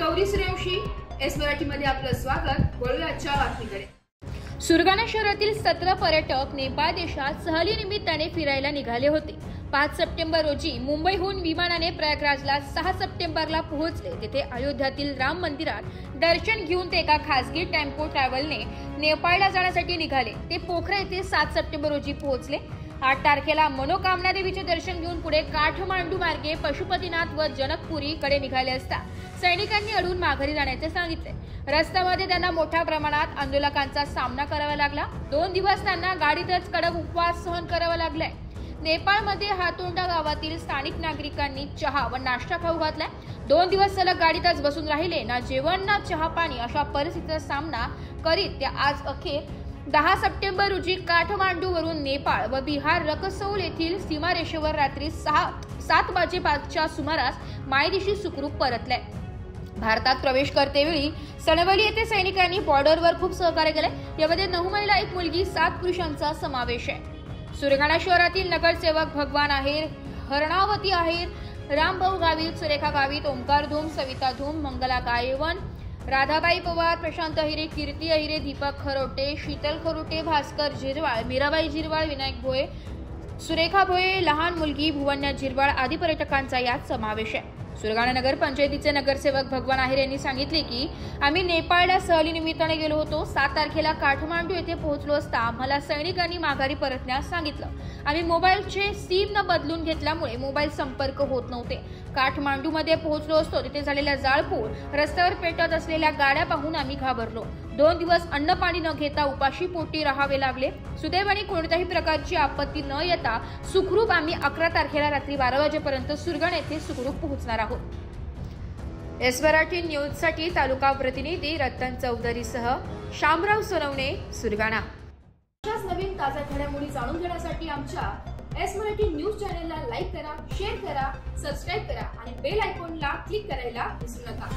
Gauri Suryavanshi, S Marathi मध्ये आपलं स्वागत। वळूया आजच्या बातमीकडे। सुरगाणा शहरातील 17 पर्यटक नेपाळ देशात सहली निमित्ताने फिरायला निघाले होते। 5 सप्टेंबर रोजी मुंबईहून विमानाने प्रयागराजला, 6 सप्टेंबरला पोहोचले। तेथे अयोध्यातील राम मंदिरात दर्शन घेऊन ते एका खासगी टेम्पो ट्रॅव्हलने नेपाळला जाण्यासाठी निघाले। ते पोखरा येथे 7 सप्टेंबर रोजी पोहोचले। 8 तारखेला मनोकामना देवीचे दर्शन घेऊन पुढे काठमांडू मार्गे पशुपतीनाथ व जनकपुरी कडे निघाले असता सैनिकांनी अडवून माघारी जाण्याचे सांगितले। रस्त्यामध्ये त्यांना मोठ्या प्रमाणात आंदोलकांचा सामना करावा लागला। 2 दिवस त्यांना गाडीतच कडक उपवास सहन करावा लागलाय। नेपाळमध्ये हातोंडा गावातील स्थानिक नागरिकांनी चहा व नाश्ता खाऊ घातलाय। 2 दिवस सलग गाडीतच बसून राहिले, ना जेवण ना चहा पाणी अशा परिस्थितीचा सामना करीत त्या आज अखेर 10 सप्टेंबर रोजी काठमांडूवरून नेपाळ व बिहार रक्सौल येथील सीमारेषेवर रात्री 7 वाजेच्या सुमारास मायदेशी सुखरूप परतले। भारतात प्रवेश करतेवेळी सणवली येथे सैनिकांनी बॉर्डरवर खूप सहकार्य केले। यामध्ये 9 महिला, 1 मुलगी, 7 पुरुषांचा समावेश आहे। सुरगाणा शहरातील नगरसेवक भगवान आहेर, हरणावती आहेर, रामभाऊ गावित, सुरेखा गावित, ओंकार धूम, सविता धूम, मंगला गायवन, राधाबाई पवार, प्रशांत अहिरे, कीर्ती अहिरे, दीपक खरोटे, शीतल खरोटे, भास्कर झिरवाळ, मीराबाई झिरवाळ, विनायक भोये, सुरेखा भोये, लहान मुलगी भुवन्या झिरवाळ आदी पर्यटकांचा यात समावेश आहे। सुरगाणा नगर पंचायतीचे नगरसेवक भगवान आहेर यांनी सांगितले की आम्ही नेपाळला सहली निमित्ताने गेलो होतो। 7 तारखेला काठमांडू येथे पोहोचलो असता आम्हाला सैनिकांनी माघारी परतण्यास सांगितलं। आम्ही मोबाईलचे सिम न बदलून घेतल्यामुळे मोबाईल संपर्क होत नव्हते। काठमांडूमध्ये पोहोचलो असतो तिथे झालेल्या जाळपोळ, रस्त्यावर पेटत असलेल्या गाड्या पाहून आम्ही घाबरलो। 2 दिवस अन्न पाणी न घेता उपाशी पोटी राहावे लागले। सुदैवाने कोणत्याही प्रकारची आपत्ती न येता सुखरूप आम्ही 11 तारखेला रात्री 12 वाजेपर्यंत सुरगाणा येथे सुखरूप पोहोचणार आहोत। एस मराठी न्यूज साठी तालुका प्रतिनिधी रतन चौधरीसह शामराव सोनवणे, सुरगाणा। अशाच नवीन ताज्या घडामोडी जाणून घेण्यासाठी आमच्या एस मराठी न्यूज चॅनलला लाईक करा, शेअर करा, सबस्क्राइब करा आणि बेल आयकॉनला क्लिक करायला विसरू नका।